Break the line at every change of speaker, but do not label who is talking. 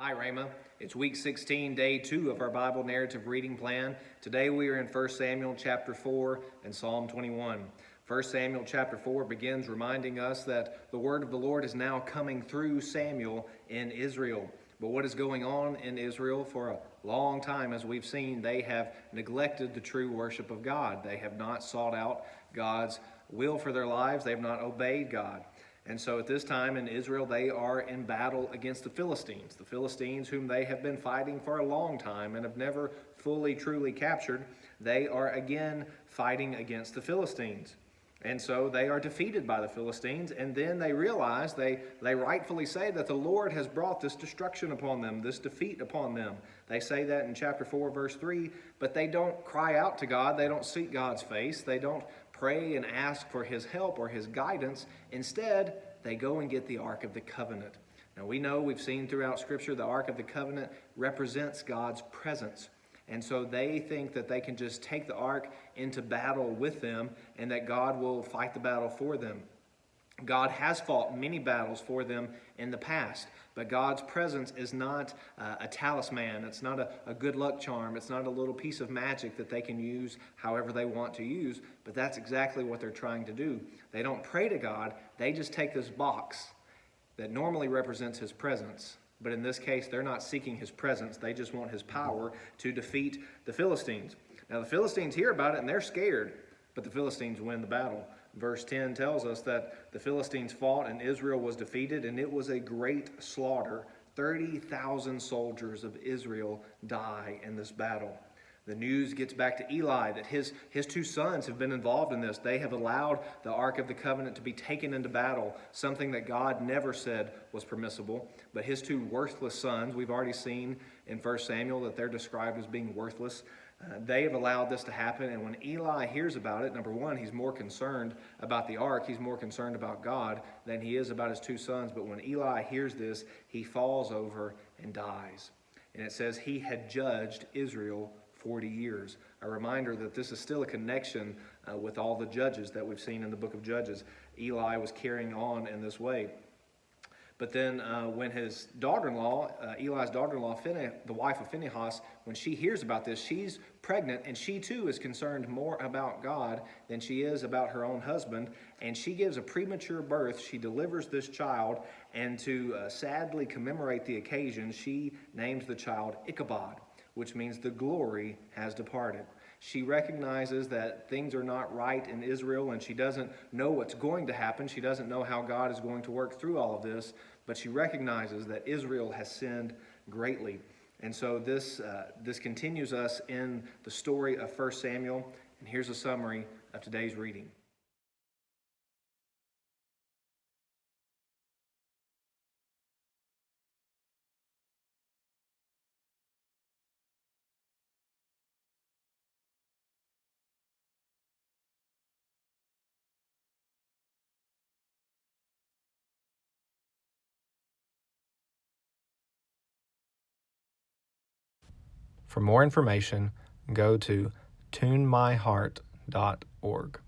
Hi, Rhema. It's week 16, day 2 of our Bible narrative reading plan. Today we are in 1 Samuel chapter 4 and Psalm 21. 1 Samuel chapter 4 begins reminding us that the word of the Lord is now coming through Samuel in Israel. But what is going on in Israel for a long time, as we've seen, they have neglected the true worship of God. They have not sought out God's will for their lives. They have not obeyed God. And so at this time in Israel, they are in battle against the Philistines whom they have been fighting for a long time and have never fully, truly captured. They are again fighting against the Philistines. And so they are defeated by the Philistines, and then they realize, they rightfully say that the Lord has brought this destruction upon them, this defeat upon them. They say that in chapter 4, verse 3, but they don't cry out to God. They don't seek God's face. They don't pray and ask for his help or his guidance. Instead, they go and get the Ark of the Covenant. Now we know, we've seen throughout Scripture, the Ark of the Covenant represents God's presence. And so they think that they can just take the ark into battle with them and that God will fight the battle for them. God has fought many battles for them in the past, but God's presence is not a talisman. It's not a good luck charm. It's not a little piece of magic that they can use however they want to use, but that's exactly what they're trying to do. They don't pray to God. They just take this box that normally represents his presence. But in this case, they're not seeking his presence. They just want his power to defeat the Philistines. Now, the Philistines hear about it, and they're scared, but the Philistines win the battle. Verse 10 tells us that the Philistines fought, and Israel was defeated, and it was a great slaughter. 30,000 soldiers of Israel die in this battle. The news gets back to Eli that his two sons have been involved in this. They have allowed the Ark of the Covenant to be taken into battle, something that God never said was permissible. But his two worthless sons, we've already seen in 1 Samuel that they're described as being worthless. They have allowed this to happen, and when Eli hears about it, number one, he's more concerned about the ark. He's more concerned about God than he is about his two sons. But when Eli hears this, he falls over and dies. And it says he had judged Israel 40 years. A reminder that this is still a connection with all the judges that we've seen in the book of Judges. Eli was carrying on in this way. But then when his daughter-in-law, Eli's daughter-in-law, the wife of Phinehas, when she hears about this, she's pregnant, and she too is concerned more about God than she is about her own husband, and she gives a premature birth. She delivers this child, and to sadly commemorate the occasion, she names the child Ichabod, which means the glory has departed. She recognizes that things are not right in Israel, and she doesn't know what's going to happen. She doesn't know how God is going to work through all of this, but she recognizes that Israel has sinned greatly. And so this continues us in the story of 1 Samuel, and here's a summary of today's reading. For more information, go to tunemyheart.org.